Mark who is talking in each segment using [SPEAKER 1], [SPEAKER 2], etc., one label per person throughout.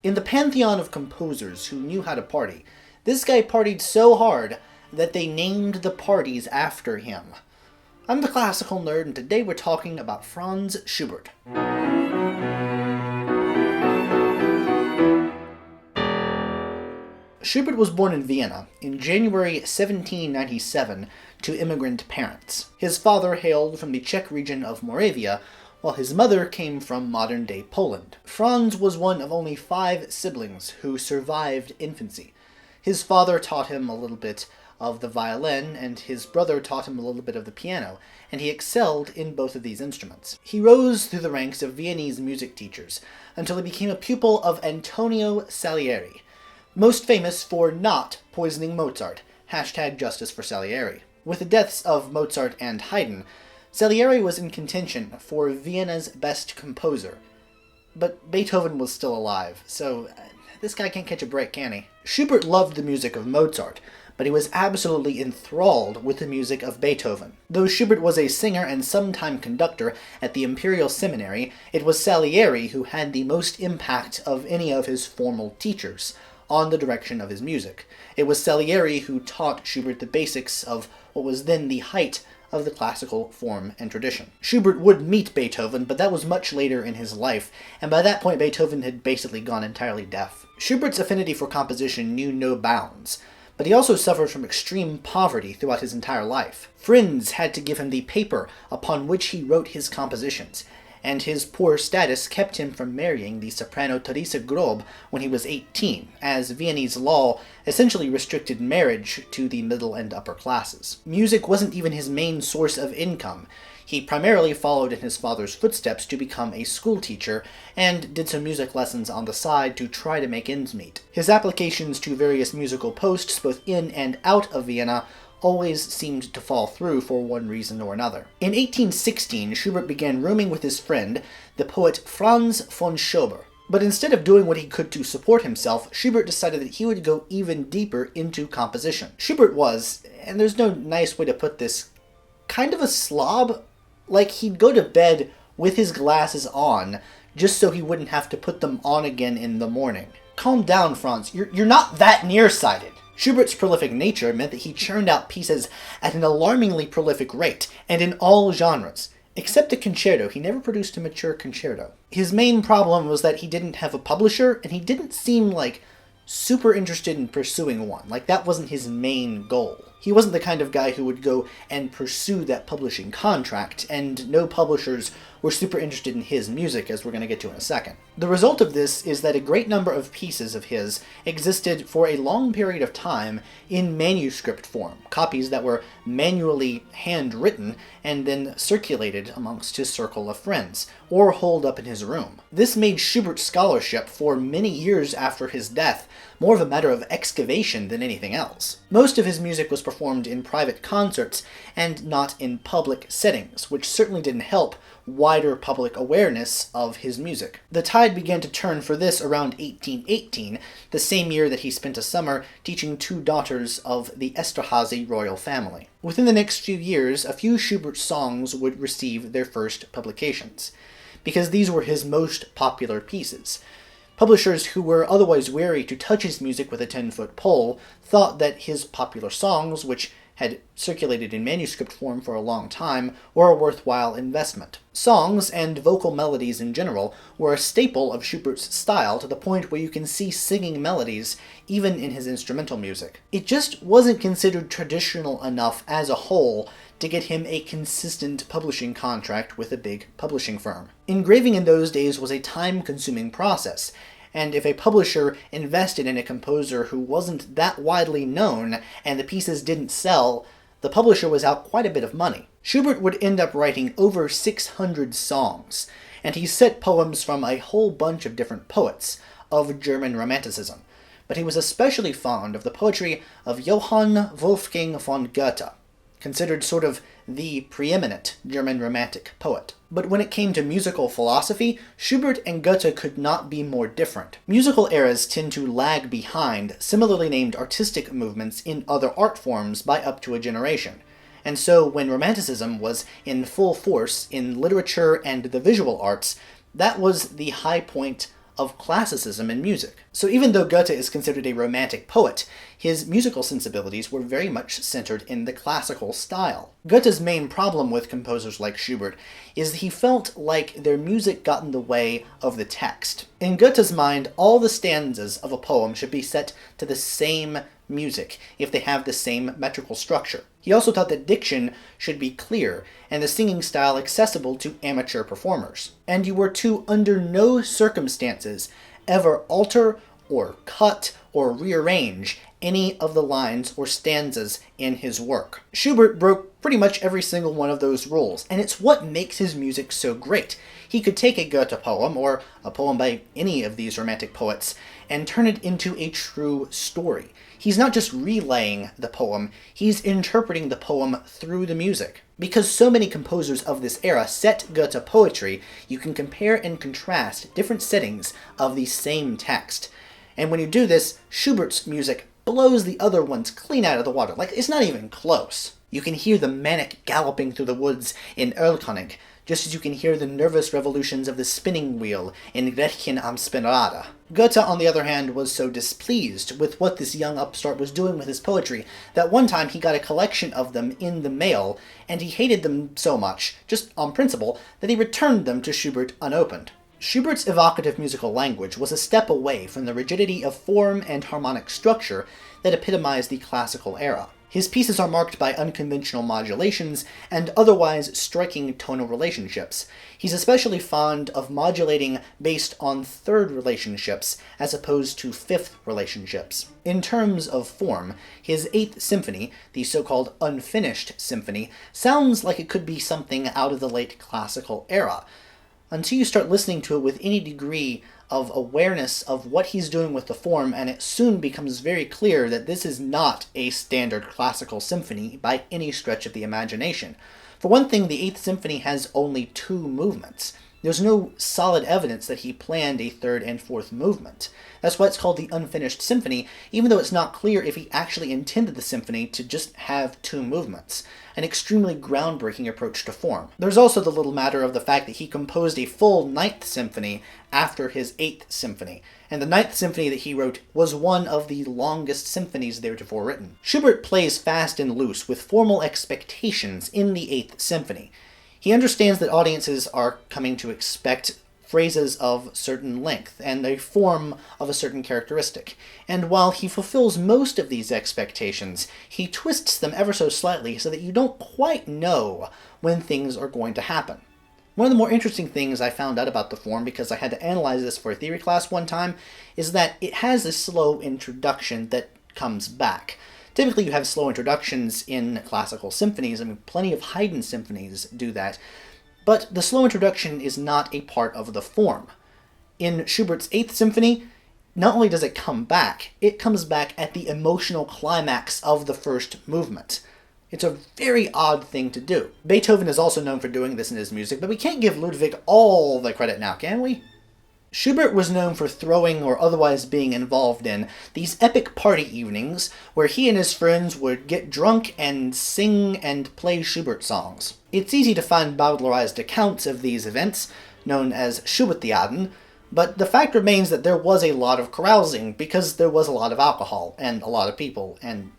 [SPEAKER 1] In the pantheon of composers who knew how to party, this guy partied so hard that they named the parties after him. I'm the classical nerd, and today we're talking about Franz Schubert. Schubert was born in Vienna in January 1797 to immigrant parents. His father hailed from the Czech region of Moravia, while his mother came from modern-day Poland. Franz was one of only 5 siblings who survived infancy. His father taught him a little bit of the violin, and his brother taught him a little bit of the piano, and he excelled in both of these instruments. He rose through the ranks of Viennese music teachers until he became a pupil of Antonio Salieri, most famous for not poisoning Mozart, #Justice for Salieri. With the deaths of Mozart and Haydn, Salieri was in contention for Vienna's best composer. But Beethoven was still alive, so this guy can't catch a break, can he? Schubert loved the music of Mozart, but he was absolutely enthralled with the music of Beethoven. Though Schubert was a singer and sometime conductor at the Imperial Seminary, it was Salieri who had the most impact of any of his formal teachers on the direction of his music. It was Salieri who taught Schubert the basics of what was then the height of the classical form and tradition. Schubert would meet Beethoven, but that was much later in his life, and by that point Beethoven had basically gone entirely deaf. Schubert's affinity for composition knew no bounds, but he also suffered from extreme poverty throughout his entire life. Friends had to give him the paper upon which he wrote his compositions, and his poor status kept him from marrying the soprano Teresa Grob when he was 18, as Viennese law essentially restricted marriage to the middle and upper classes. Music wasn't even his main source of income. He primarily followed in his father's footsteps to become a schoolteacher, and did some music lessons on the side to try to make ends meet. His applications to various musical posts, both in and out of Vienna, always seemed to fall through for one reason or another. In 1816, Schubert began rooming with his friend, the poet Franz von Schubert. But instead of doing what he could to support himself, Schubert decided that he would go even deeper into composition. Schubert was, and there's no nice way to put this, kind of a slob. Like, he'd go to bed with his glasses on, just so he wouldn't have to put them on again in the morning. Calm down, Franz. You're not that nearsighted. Schubert's prolific nature meant that he churned out pieces at an alarmingly prolific rate, and in all genres. Except a concerto, he never produced a mature concerto. His main problem was that he didn't have a publisher, and he didn't seem, super interested in pursuing one. That wasn't his main goal. He wasn't the kind of guy who would go and pursue that publishing contract, and no publishers were super interested in his music, as we're going to get to in a second. The result of this is that a great number of pieces of his existed for a long period of time in manuscript form, copies that were manually handwritten and then circulated amongst his circle of friends, or holed up in his room. This made Schubert's scholarship for many years after his death more of a matter of excavation than anything else. Most of his music was performed in private concerts and not in public settings, which certainly didn't help wider public awareness of his music. The tide began to turn for this around 1818, the same year that he spent a summer teaching 2 daughters of the Esterházy royal family. Within the next few years, a few Schubert songs would receive their first publications, because these were his most popular pieces. Publishers who were otherwise wary to touch his music with a 10-foot pole thought that his popular songs, which had circulated in manuscript form for a long time, were a worthwhile investment. Songs, and vocal melodies in general, were a staple of Schubert's style to the point where you can see singing melodies even in his instrumental music. It just wasn't considered traditional enough as a whole to get him a consistent publishing contract with a big publishing firm. Engraving in those days was a time-consuming process, and if a publisher invested in a composer who wasn't that widely known and the pieces didn't sell, the publisher was out quite a bit of money. Schubert would end up writing over 600 songs, and he set poems from a whole bunch of different poets of German Romanticism, but he was especially fond of the poetry of Johann Wolfgang von Goethe, considered sort of the preeminent German Romantic poet. But when it came to musical philosophy, Schubert and Goethe could not be more different. Musical eras tend to lag behind similarly named artistic movements in other art forms by up to a generation. And so when Romanticism was in full force in literature and the visual arts, that was the high point of classicism in music. So even though Goethe is considered a romantic poet, his musical sensibilities were very much centered in the classical style. Goethe's main problem with composers like Schubert is that he felt like their music got in the way of the text. In Goethe's mind, all the stanzas of a poem should be set to the same music if they have the same metrical structure. He also thought that diction should be clear and the singing style accessible to amateur performers. And you were to, under no circumstances, ever alter or cut or rearrange any of the lines or stanzas in his work. Schubert broke pretty much every single one of those rules, and it's what makes his music so great. He could take a Goethe poem, or a poem by any of these romantic poets, and turn it into a true story. He's not just relaying the poem, he's interpreting the poem through the music. Because so many composers of this era set Goethe poetry, you can compare and contrast different settings of the same text. And when you do this, Schubert's music blows the other ones clean out of the water. Like, it's not even close. You can hear the manic galloping through the woods in Erlkönig, just as you can hear the nervous revolutions of the spinning wheel in Gretchen am Spinnrad. Goethe, on the other hand, was so displeased with what this young upstart was doing with his poetry that one time he got a collection of them in the mail, and he hated them so much, just on principle, that he returned them to Schubert unopened. Schubert's evocative musical language was a step away from the rigidity of form and harmonic structure that epitomized the classical era. His pieces are marked by unconventional modulations and otherwise striking tonal relationships. He's especially fond of modulating based on third relationships as opposed to fifth relationships. In terms of form, his Eighth Symphony, the so-called unfinished symphony, sounds like it could be something out of the late classical era, until you start listening to it with any degree of awareness of what he's doing with the form, and it soon becomes very clear that this is not a standard classical symphony by any stretch of the imagination. For one thing, the Eighth Symphony has only 2 movements. There's no solid evidence that he planned a third and fourth movement. That's why it's called the Unfinished Symphony, even though it's not clear if he actually intended the symphony to just have 2 movements, an extremely groundbreaking approach to form. There's also the little matter of the fact that he composed a full Ninth Symphony after his Eighth Symphony, and the Ninth Symphony that he wrote was one of the longest symphonies theretofore written. Schubert plays fast and loose with formal expectations in the Eighth Symphony. He understands that audiences are coming to expect phrases of certain length and a form of a certain characteristic, and while he fulfills most of these expectations, he twists them ever so slightly so that you don't quite know when things are going to happen. One of the more interesting things I found out about the form, because I had to analyze this for a theory class one time, is that it has a slow introduction that comes back. Typically you have slow introductions in classical symphonies. I mean, plenty of Haydn symphonies do that. But the slow introduction is not a part of the form. In Schubert's Eighth Symphony, not only does it come back, it comes back at the emotional climax of the first movement. It's a very odd thing to do. Beethoven is also known for doing this in his music, but we can't give Ludwig all the credit now, can we? Schubert was known for throwing or otherwise being involved in these epic party evenings where he and his friends would get drunk and sing and play Schubert songs. It's easy to find bowdlerized accounts of these events, known as Schubertiaden, but the fact remains that there was a lot of carousing because there was a lot of alcohol and a lot of people, and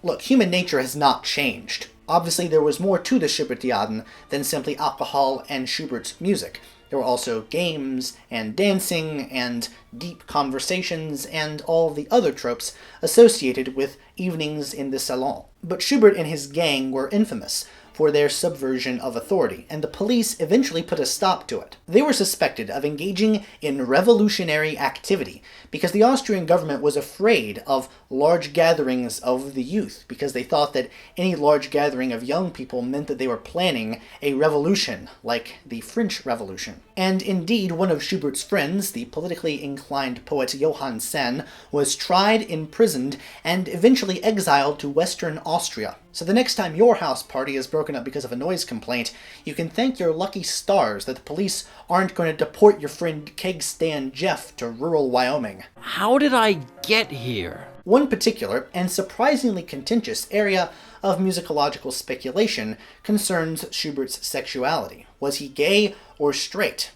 [SPEAKER 1] look, human nature has not changed. Obviously there was more to the Schubertiaden than simply alcohol and Schubert's music. There were also games and dancing and deep conversations and all the other tropes associated with evenings in the Salon. But Schubert and his gang were infamous for their subversion of authority, and the police eventually put a stop to it. They were suspected of engaging in revolutionary activity because the Austrian government was afraid of large gatherings of the youth, because they thought that any large gathering of young people meant that they were planning a revolution, like the French Revolution. And indeed, one of Schubert's friends, the politically inclined poet Johann Sen, was tried, imprisoned, and eventually exiled to Western Austria. So the next time your house party is broken up because of a noise complaint, you can thank your lucky stars that the police aren't going to deport your friend Keg Stand Jeff to rural Wyoming.
[SPEAKER 2] How did I get here?
[SPEAKER 1] One particular, and surprisingly contentious, area of musicological speculation concerns Schubert's sexuality. Was he gay or straight?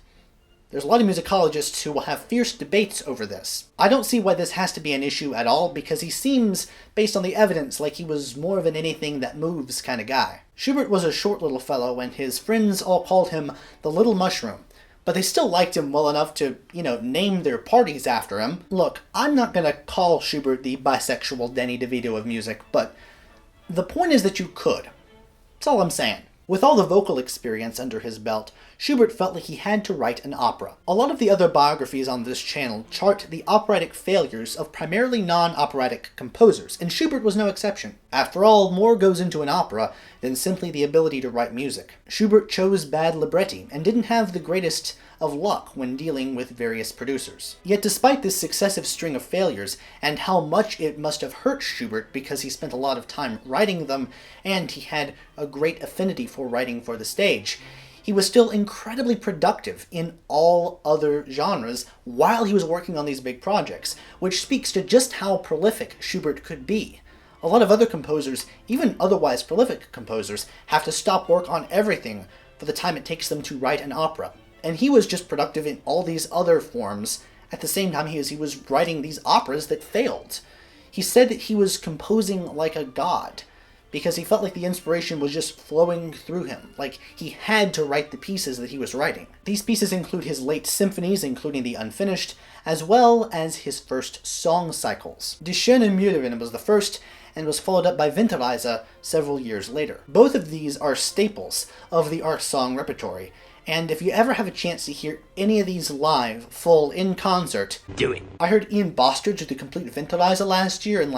[SPEAKER 1] There's a lot of musicologists who will have fierce debates over this. I don't see why this has to be an issue at all, because he seems, based on the evidence, like he was more of an anything that moves kind of guy. Schubert was a short little fellow, and his friends all called him the Little Mushroom. But they still liked him well enough to, name their parties after him. Look, I'm not gonna call Schubert the bisexual Danny DeVito of music, but the point is that you could. That's all I'm saying. With all the vocal experience under his belt, Schubert felt like he had to write an opera. A lot of the other biographies on this channel chart the operatic failures of primarily non-operatic composers, and Schubert was no exception. After all, more goes into an opera than simply the ability to write music. Schubert chose bad libretti, and didn't have the greatest of luck when dealing with various producers. Yet despite this successive string of failures, and how much it must have hurt Schubert because he spent a lot of time writing them, and he had a great affinity for writing for the stage, he was still incredibly productive in all other genres while he was working on these big projects, which speaks to just how prolific Schubert could be. A lot of other composers, even otherwise prolific composers, have to stop work on everything for the time it takes them to write an opera. And he was just productive in all these other forms at the same time he was writing these operas that failed. He said that he was composing like a god, because he felt like the inspiration was just flowing through him, like he had to write the pieces that he was writing. These pieces include his late symphonies, including the unfinished, as well as his first song cycles. Die Schöne Müllerin was the first, and was followed up by Winterreise several years later. Both of these are staples of the art song repertory, and if you ever have a chance to hear any of these live, full, in concert,
[SPEAKER 2] Do it.
[SPEAKER 1] I heard Ian Bostridge do the complete Winterreise last year, and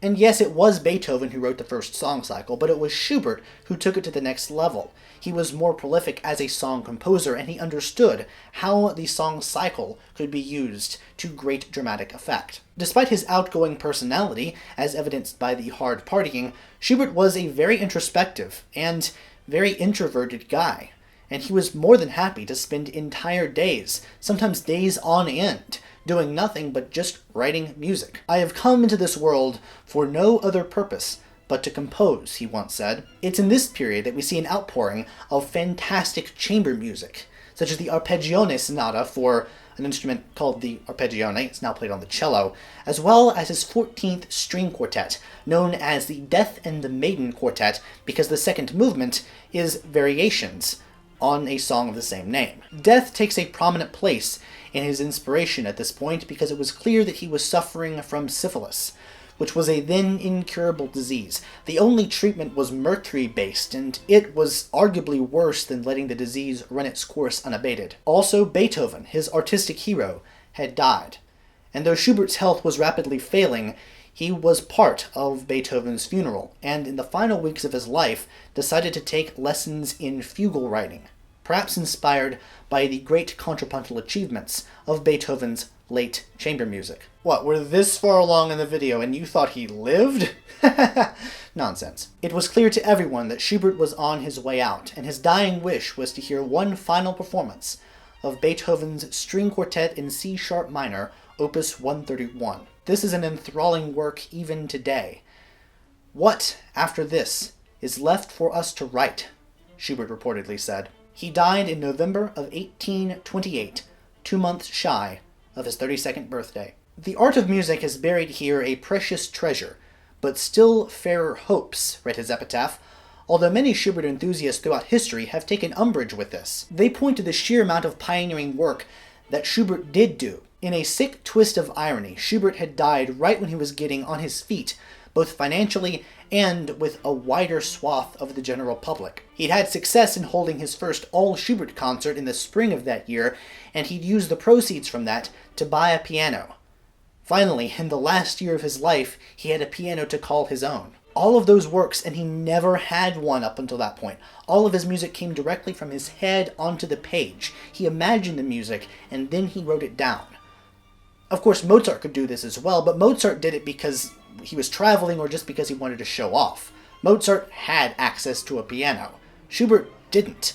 [SPEAKER 1] and yes, it was Beethoven who wrote the first song cycle, but it was Schubert who took it to the next level. He was more prolific as a song composer, and he understood how the song cycle could be used to great dramatic effect. Despite his outgoing personality, as evidenced by the hard partying, Schubert was a very introspective and very introverted guy, and he was more than happy to spend entire days, sometimes days on end, doing nothing but just writing music. "I have come into this world for no other purpose but to compose," he once said. It's in this period that we see an outpouring of fantastic chamber music, such as the Arpeggione Sonata for an instrument called the arpeggione, it's now played on the cello, as well as his 14th string quartet, known as the Death and the Maiden Quartet, because the second movement is variations on a song of the same name. Death takes a prominent place in his inspiration at this point because it was clear that he was suffering from syphilis, which was a then incurable disease. The only treatment was mercury-based, and it was arguably worse than letting the disease run its course unabated. Also, Beethoven, his artistic hero, had died, and though Schubert's health was rapidly failing, he was part of Beethoven's funeral, and in the final weeks of his life decided to take lessons in fugal writing, perhaps inspired by the great contrapuntal achievements of Beethoven's late chamber music. What, we're this far along in the video and you thought he lived? Nonsense. It was clear to everyone that Schubert was on his way out, and his dying wish was to hear one final performance of Beethoven's String Quartet in C-sharp minor, Opus 131. This is an enthralling work even today. "What, after this, is left for us to write?" Schubert reportedly said. He died in November of 1828, 2 months shy of his 32nd birthday. "The art of music has buried here a precious treasure, but still fairer hopes," read his epitaph, although many Schubert enthusiasts throughout history have taken umbrage with this. They point to the sheer amount of pioneering work that Schubert did do. In a sick twist of irony, Schubert had died right when he was getting on his feet, both financially and with a wider swath of the general public. He'd had success in holding his first all-Schubert concert in the spring of that year, and he'd used the proceeds from that to buy a piano. Finally, in the last year of his life, he had a piano to call his own. All of those works, and he never had one up until that point. All of his music came directly from his head onto the page. He imagined the music, and then he wrote it down. Of course, Mozart could do this as well, but Mozart did it because he was traveling or just because he wanted to show off. Mozart had access to a piano. Schubert didn't.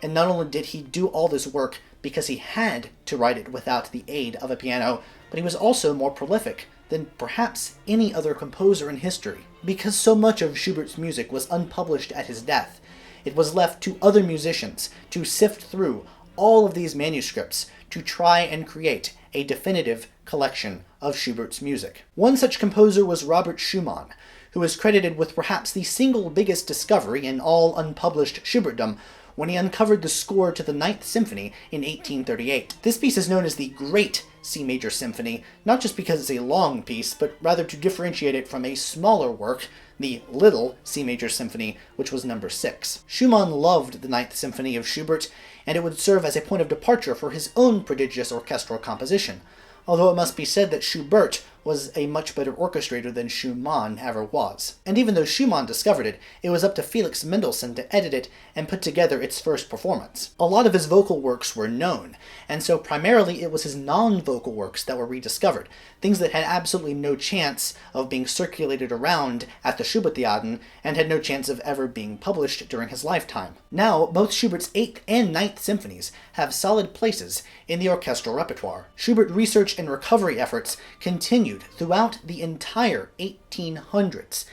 [SPEAKER 1] And not only did he do all this work because he had to write it without the aid of a piano, but he was also more prolific than perhaps any other composer in history. Because so much of Schubert's music was unpublished at his death, It was left to other musicians to sift through all of these manuscripts to try and create a definitive collection of Schubert's music. One such composer was Robert Schumann, who is credited with perhaps the single biggest discovery in all unpublished Schubertdom when he uncovered the score to the Ninth Symphony in 1838. This piece is known as the Great C Major Symphony, not just because it's a long piece, but rather to differentiate it from a smaller work, the Little C Major Symphony, which was number 6. Schumann loved the Ninth Symphony of Schubert, and it would serve as a point of departure for his own prodigious orchestral composition, although it must be said that Schubert was a much better orchestrator than Schumann ever was. And even though Schumann discovered it, it was up to Felix Mendelssohn to edit it and put together its first performance. A lot of his vocal works were known, and so primarily it was his non-vocal works that were rediscovered, things that had absolutely no chance of being circulated around at the Schubertiaden and had no chance of ever being published during his lifetime. Now, both Schubert's 8th and Ninth Symphonies have solid places in the orchestral repertoire. Schubert research and recovery efforts continued throughout the entire 1800s.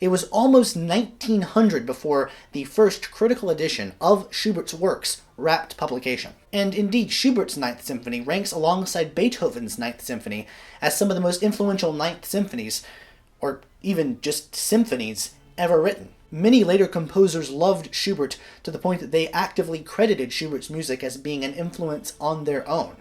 [SPEAKER 1] It was almost 1900 before the first critical edition of Schubert's works wrapped publication. And indeed, Schubert's Ninth Symphony ranks alongside Beethoven's Ninth Symphony as some of the most influential Ninth Symphonies, or even just symphonies, ever written. Many later composers loved Schubert to the point that they actively credited Schubert's music as being an influence on their own.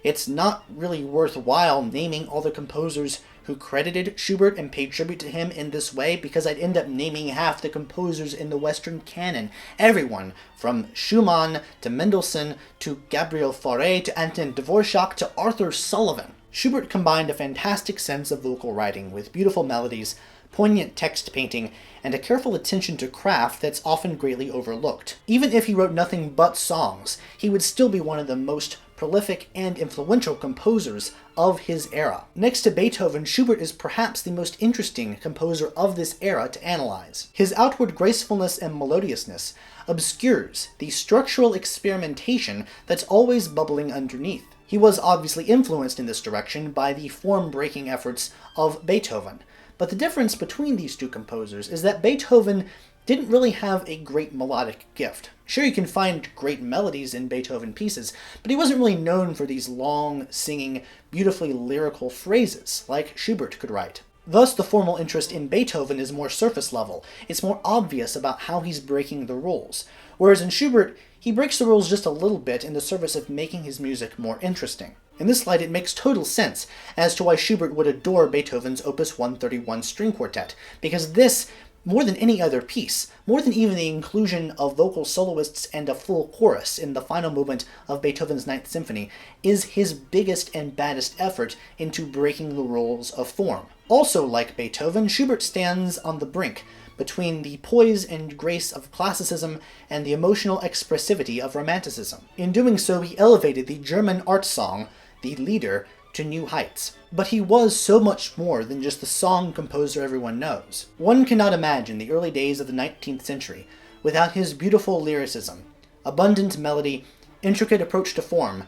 [SPEAKER 1] It's not really worthwhile naming all the composers who credited Schubert and paid tribute to him in this way, because I'd end up naming half the composers in the Western canon. Everyone from Schumann to Mendelssohn to Gabriel Fauré to Anton Dvorak to Arthur Sullivan. Schubert combined a fantastic sense of vocal writing with beautiful melodies, poignant text painting, and a careful attention to craft that's often greatly overlooked. Even if he wrote nothing but songs, he would still be one of the most prolific and influential composers of his era. Next to Beethoven, Schubert is perhaps the most interesting composer of this era to analyze. His outward gracefulness and melodiousness obscures the structural experimentation that's always bubbling underneath. He was obviously influenced in this direction by the form-breaking efforts of Beethoven, but the difference between these two composers is that Beethoven didn't really have a great melodic gift. Sure, you can find great melodies in Beethoven pieces, but he wasn't really known for these long, singing, beautifully lyrical phrases like Schubert could write. Thus, the formal interest in Beethoven is more surface level. It's more obvious about how he's breaking the rules. Whereas in Schubert, he breaks the rules just a little bit in the service of making his music more interesting. In this light, it makes total sense as to why Schubert would adore Beethoven's Opus 131 string quartet, because this, more than any other piece, more than even the inclusion of vocal soloists and a full chorus in the final movement of Beethoven's Ninth Symphony, is his biggest and baddest effort into breaking the rules of form. Also like Beethoven, Schubert stands on the brink between the poise and grace of classicism and the emotional expressivity of Romanticism. In doing so, he elevated the German art song, the Lieder, to new heights. But he was so much more than just the song composer everyone knows. One cannot imagine the early days of the 19th century without his beautiful lyricism, abundant melody, intricate approach to form,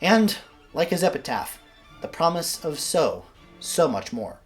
[SPEAKER 1] and, like his epitaph, the promise of so much more.